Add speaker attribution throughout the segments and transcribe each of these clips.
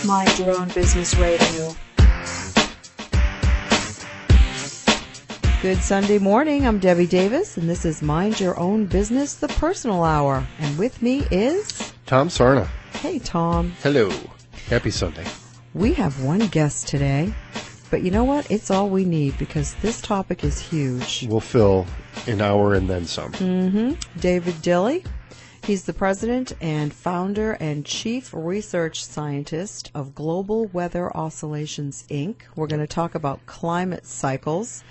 Speaker 1: Mind Your Own Business Radio.
Speaker 2: Good Sunday morning. I'm Debbie Davis, and this is Mind Your Own Business, the Personal Hour. And with me is...
Speaker 3: Tom Sarna.
Speaker 2: Hey, Tom.
Speaker 3: Hello. Happy Sunday.
Speaker 2: We have one guest today, but you know what? It's all we need because this topic is huge.
Speaker 3: We'll fill an hour and then some.
Speaker 2: David Dilley. He's the president and founder and chief research scientist of Global Weather Oscillations, Inc. We're going to talk about climate cycles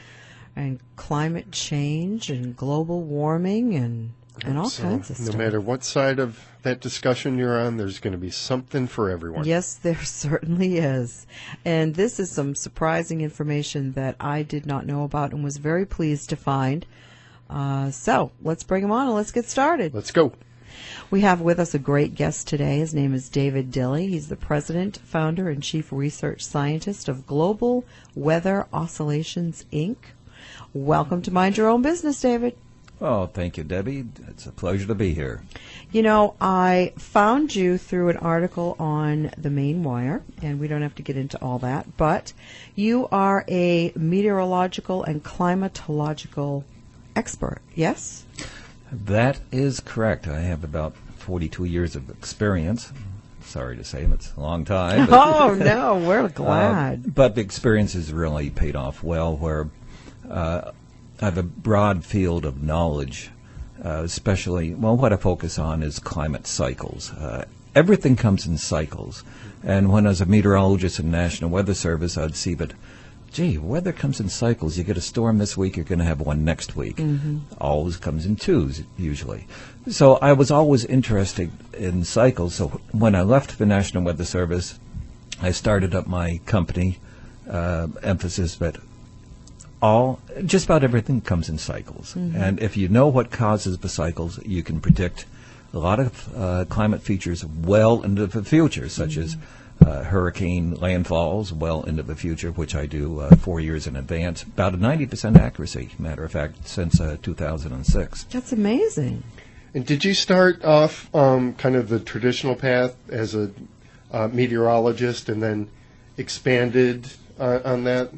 Speaker 2: and climate change and global warming and all kinds of stuff.
Speaker 3: No matter what side of that discussion you're on, there's going to be something for everyone.
Speaker 2: Yes, there certainly is. And this is some surprising information that I did not know about and was very pleased to find. So let's bring him on and let's get started.
Speaker 3: Let's go.
Speaker 2: We have with us a great guest today. His name is David Dilley. He's the president, founder, and chief research scientist of Global Weather Oscillations, Inc. Welcome to Mind Your Own Business, David.
Speaker 4: Oh, thank you, Debbie. It's a pleasure to be here.
Speaker 2: You know, I found you through an article on the Main Wire, and we don't have to get into all that, but you are a meteorological and climatological expert, yes?
Speaker 4: That is correct. I have about 42 years of experience. Sorry to say, it's a long time.
Speaker 2: Oh, no, we're glad.
Speaker 4: But the experience has really paid off well, where I have a broad field of knowledge, especially, well, what I focus on is climate cycles. Everything comes in cycles. And when I was a meteorologist in the National Weather Service, I'd see that, gee, weather comes in cycles. You get a storm this week, you're going to have one next week. Always comes in twos, usually. So I was always interested in cycles. So when I left the National Weather Service, I started up my company, emphasis that just about everything comes in cycles. And if you know what causes the cycles, you can predict a lot of climate features well into the future, such as hurricane landfalls well into the future, which I do 4 years in advance, about a 90% accuracy, matter of fact, since 2006.
Speaker 2: That's amazing.
Speaker 3: And did you start off kind of the traditional path as a meteorologist and then expanded on that?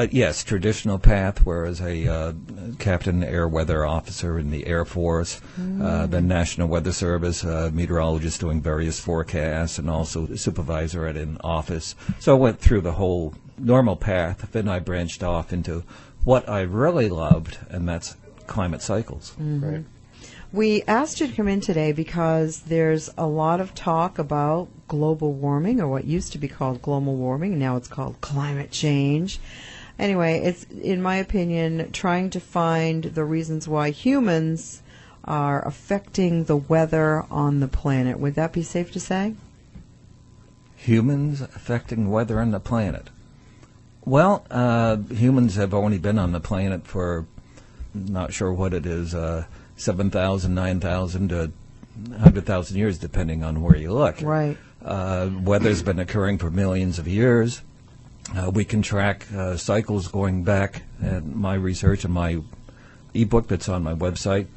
Speaker 4: Yes, traditional path, where as a captain air weather officer in the Air Force, then National Weather Service, meteorologist doing various forecasts, and also supervisor at an office. So I went through the whole normal path. Then I branched off into what I really loved, and that's climate cycles.
Speaker 3: Right.
Speaker 2: We asked you to come in today because there's a lot of talk about global warming, or what used to be called global warming, and now it's called climate change. Anyway, it's, in my opinion, trying to find the reasons why humans are affecting the weather on the planet. Would that be safe to say?
Speaker 4: Humans affecting weather on the planet. Well, humans have only been on the planet for, not sure what it is, 7,000, 9,000 to 100,000 years, depending on where you look.
Speaker 2: Right.
Speaker 4: Weather's been occurring for millions of years. We can track cycles going back, and my research and my ebook that's on my website,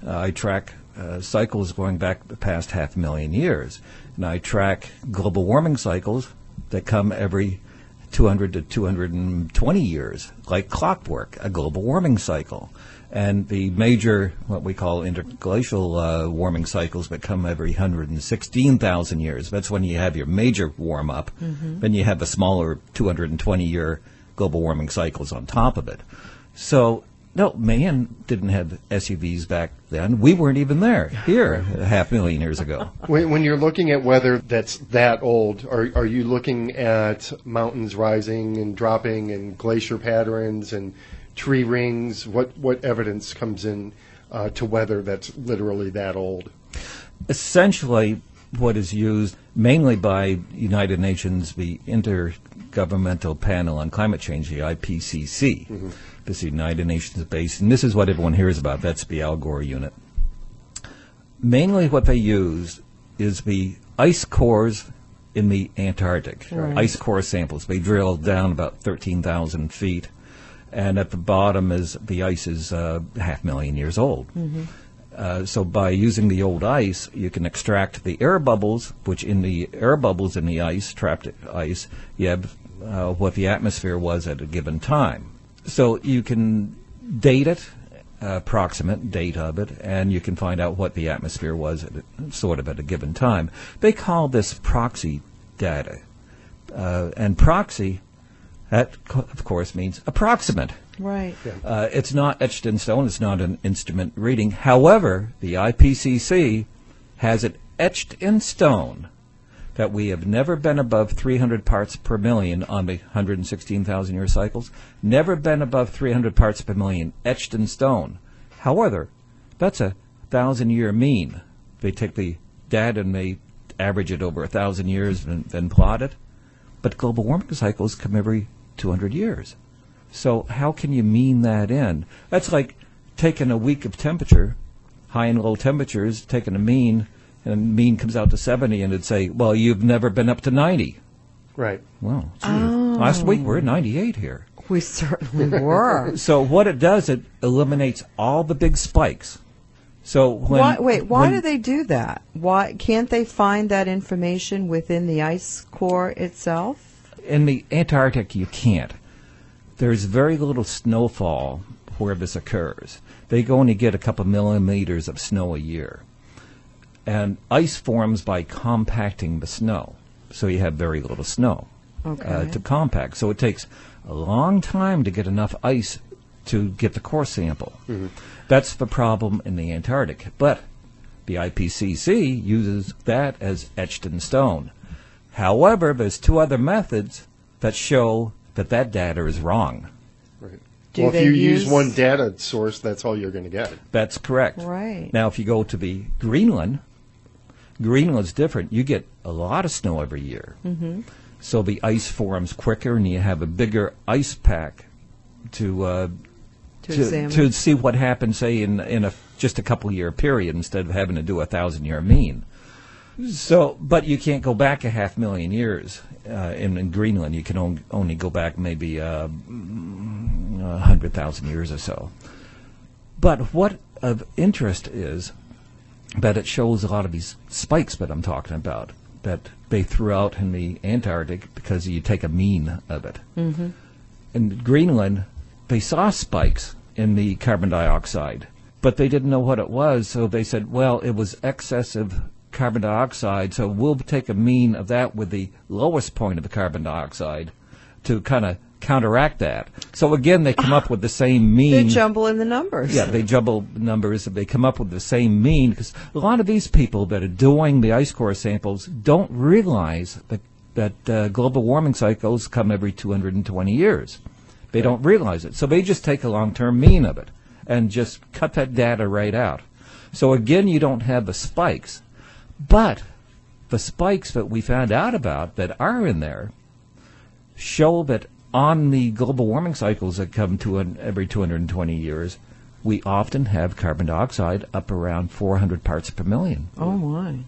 Speaker 4: I track cycles going back the past 500,000 years. And I track global warming cycles that come every 200 to 220 years, like clockwork, a global warming cycle. And the major, what we call interglacial warming cycles that come every 116,000 years. That's when you have your major warm-up. Then you have the smaller 220-year global warming cycles on top of it. So, no, man didn't have SUVs back then. We weren't even there here 500,000 years ago.
Speaker 3: When you're looking at weather that's that old, are you looking at mountains rising and dropping and glacier patterns and tree rings? What evidence comes in to weather that's literally that old? Essentially,
Speaker 4: what is used mainly by United Nations, the Intergovernmental Panel on Climate Change, the IPCC. This is the United Nations base, and this is what everyone hears about. That's the Al Gore unit. Mainly what they use is the ice cores in the Antarctic, ice core samples. They drill down about 13,000 feet, and at the bottom is the ice is 500,000 years old. So by using the old ice, you can extract the air bubbles, which in the air bubbles in the ice, trapped ice, you have what the atmosphere was at a given time. So you can date it, approximate date of it, and you can find out what the atmosphere was at a given time. They call this proxy data. And proxy, that of course means approximate.
Speaker 2: Right.
Speaker 3: Yeah.
Speaker 4: It's not etched in stone. It's not an instrument reading. However, the IPCC has it etched in stone that we have never been above 300 parts per million on the 116,000-year cycles. Never been above 300 parts per million, etched in stone. However, that's a 1,000-year mean. They take the data and they average it over 1,000 years and then plot it. But global warming cycles come every 200 years. So how can you mean that in? That's like taking a week of temperature, high and low temperatures, taking a mean, and mean comes out to 70, and it'd say, well, you've never been up to 90.
Speaker 3: Right.
Speaker 4: Well, gee, last week we're at 98 here.
Speaker 2: We certainly were.
Speaker 4: So what it does, it eliminates all the big spikes. So when,
Speaker 2: why do they do that? Why can't they find that information within the ice core itself?
Speaker 4: In the Antarctic, you can't. There's very little snowfall where this occurs. They only get a couple millimeters of snow a year. And ice forms by compacting the snow. So you have very little snow to compact. So it takes a long time to get enough ice to get the core sample. Mm-hmm. That's the problem in the Antarctic. But the IPCC uses that as etched in stone. However, there's two other methods that show that data is wrong.
Speaker 3: Right. Well, if you use one data source, that's all you're going to get.
Speaker 4: That's correct.
Speaker 2: Right.
Speaker 4: Now, if you go to the Greenland's different. You get a lot of snow every year. Mm-hmm. So the ice forms quicker, and you have a bigger ice pack to see what happens, say, in just a couple-year period instead of having to do a 1,000-year mean. So, but you can't go back 500,000 years in Greenland. You can only go back maybe 100,000 years or so. But what of interest is that it shows a lot of these spikes that I'm talking about that they threw out in the Antarctic because you take a mean of it. Mm-hmm. In Greenland, they saw spikes in the carbon dioxide, but they didn't know what it was, so they said, well, it was excessive carbon dioxide, so we'll take a mean of that with the lowest point of the carbon dioxide to kind of counteract that. So again, they come up with the same mean.
Speaker 2: They jumble in the numbers.
Speaker 4: Yeah, they jumble numbers. They come up with the same mean because a lot of these people that are doing the ice core samples don't realize that global warming cycles come every 220 years. They don't realize it. So they just take a long-term mean of it and just cut that data right out. So again, you don't have the spikes. But the spikes that we found out about that are in there show that on the global warming cycles that come to every 220 years, we often have carbon dioxide up around 400 parts per million.
Speaker 2: Oh, my.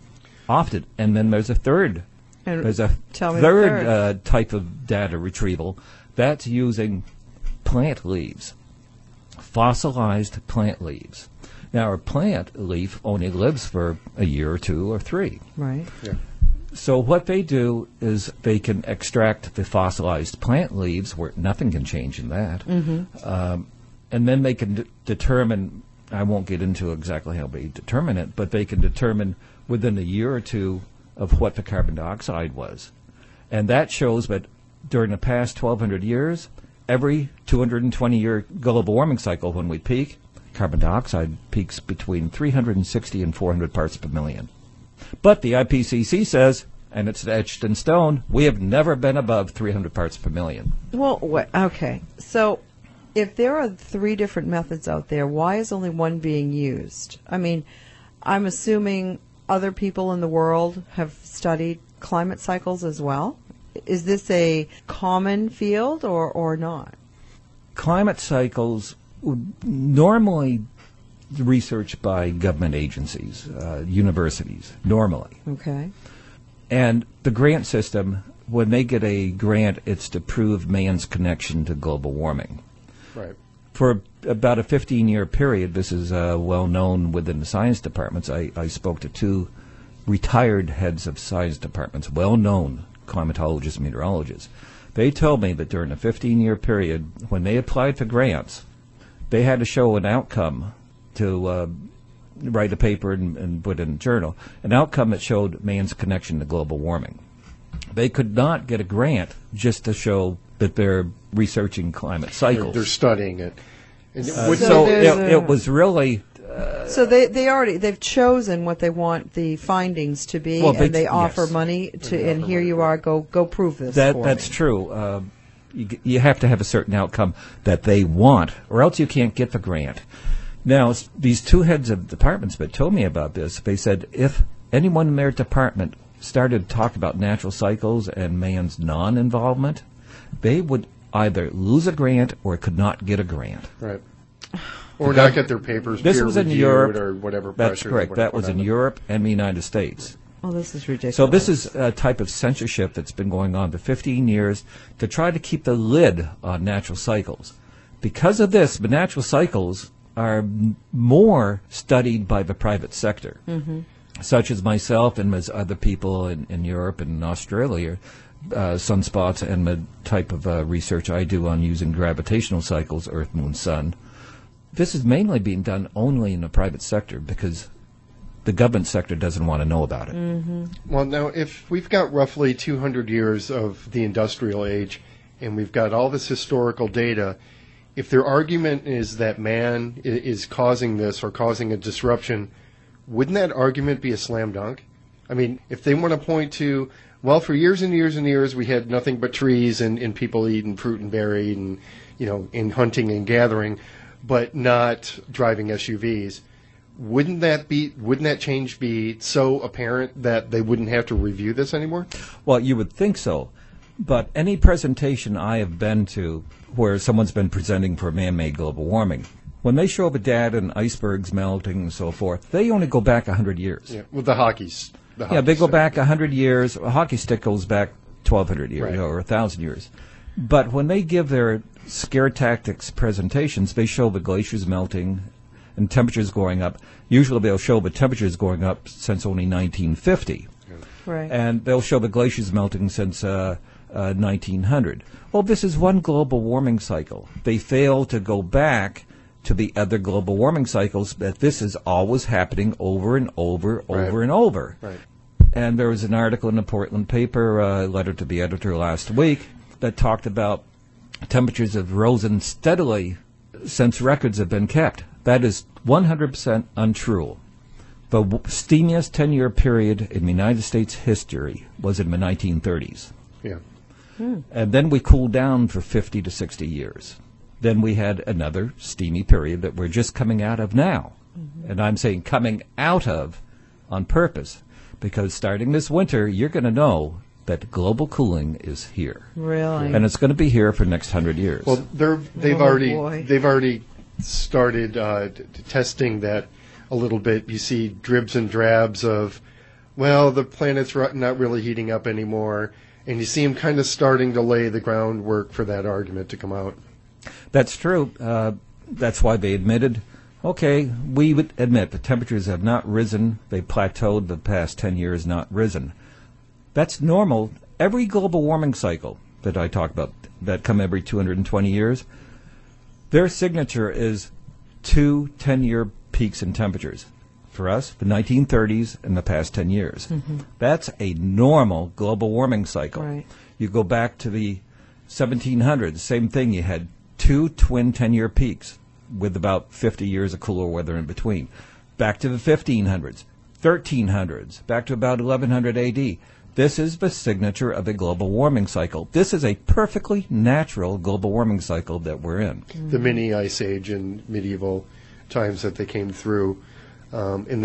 Speaker 4: Often. And then there's a third.
Speaker 2: And
Speaker 4: there's a third type of data retrieval. That's using plant leaves, fossilized plant leaves. Now, a plant leaf only lives for a year or 2 or 3.
Speaker 2: Right.
Speaker 3: Yeah.
Speaker 4: So what they do is they can extract the fossilized plant leaves, where nothing can change in that, and then they can determine, I won't get into exactly how they determine it, but they can determine within a year or 2 of what the carbon dioxide was. And that shows that during the past 1,200 years, every 220-year global warming cycle, when we peak, carbon dioxide peaks between 360 and 400 parts per million. But the IPCC says, and it's etched in stone, we have never been above 300 parts per million.
Speaker 2: Well, okay. So if there are 3 different methods out there, why is only one being used? I mean, I'm assuming other people in the world have studied climate cycles as well. Is this a common field or not?
Speaker 4: Climate cycles normally researched by government agencies, universities, normally.
Speaker 2: Okay.
Speaker 4: And the grant system, when they get a grant, it's to prove man's connection to global warming.
Speaker 3: Right.
Speaker 4: For about a 15-year period, this is well known within the science departments. I spoke to two retired heads of science departments, well-known climatologists, meteorologists. They told me that during a 15-year period, when they applied for grants, they had to show an outcome to write a paper and put it in a journal, an outcome that showed man's connection to global warming. They could not get a grant just to show that they're researching climate cycles.
Speaker 3: They're studying it. And
Speaker 4: it was really...
Speaker 2: So they've chosen what they want the findings to be, and they offer money to. And here you are, go prove this.
Speaker 4: That's true. You have to have a certain outcome that they want, or else you can't get the grant. Now, these two heads of departments that told me about this, they said if anyone in their department started to talk about natural cycles and man's non-involvement, they would either lose a grant or could not get a grant.
Speaker 3: Right. Or not get their papers
Speaker 4: peer reviewed
Speaker 3: Europe, or whatever pressure.
Speaker 4: That's correct. That was in Europe and the United States.
Speaker 2: Oh, this is ridiculous.
Speaker 4: So this is a type of censorship that's been going on for 15 years to try to keep the lid on natural cycles. Because of this, the natural cycles are more studied by the private sector, such as myself and as other people in Europe and Australia. Sunspots and the type of research I do on using gravitational cycles, Earth, Moon, Sun. This is mainly being done only in the private sector because the government sector doesn't want to know about it.
Speaker 3: Well, now, if we've got roughly 200 years of the industrial age and we've got all this historical data, if their argument is that man is causing this or causing a disruption, wouldn't that argument be a slam dunk? I mean, if they want to point to, well, for years and years and years we had nothing but trees and people eating fruit and berry and, in hunting and gathering, but not driving SUVs. Wouldn't that change be so apparent that they wouldn't have to review this anymore?
Speaker 4: Well, you would think so. But any presentation I have been to where someone's been presenting for man-made global warming, when they show the data and icebergs melting and so forth, they only go back 100 years.
Speaker 3: Yeah, with the hockeys.
Speaker 4: They go back 100 years. A hockey stick goes back 1,200 years or 1,000 years. But when they give their scare tactics presentations, they show the glaciers melting and temperatures going up. Usually they'll show the temperatures going up since only 1950.
Speaker 2: Right.
Speaker 4: And they'll show the glaciers melting since 1900. Well, this is one global warming cycle. They fail to go back to the other global warming cycles, but this is always happening over and over, over and over.
Speaker 3: Right.
Speaker 4: And there was an article in the Portland paper, a letter to the editor last week, that talked about temperatures have risen steadily since records have been kept. That is 100% untrue. The steamiest 10-year period in the United States history was in the 1930s.
Speaker 3: Yeah.
Speaker 4: And then we cooled down for 50 to 60 years. Then we had another steamy period that we're just coming out of now. And I'm saying coming out of on purpose, because starting this winter, you're going to know that global cooling is here.
Speaker 2: Really?
Speaker 4: And it's going to be here for the next 100 years.
Speaker 3: Well, they've already started testing that a little bit. You see dribs and drabs of, well, the planet's not really heating up anymore, and you see them kind of starting to lay the groundwork for that argument to come out.
Speaker 4: That's true. That's why they admitted, okay, we would admit the temperatures have not risen. They plateaued the past 10 years, not risen. That's normal. Every global warming cycle that I talk about, that come every 220 years, their signature is 2 10-year peaks in temperatures. For us, the 1930s and the past 10 years. That's a normal global warming cycle.
Speaker 2: Right.
Speaker 4: You go back to the 1700s, same thing. You had 2 twin 10-year peaks with about 50 years of cooler weather in between. Back to the 1500s, 1300s, back to about 1100 AD. This is the signature of a global warming cycle. This is a perfectly natural global warming cycle that we're in.
Speaker 3: The mini ice age in medieval times that they came through in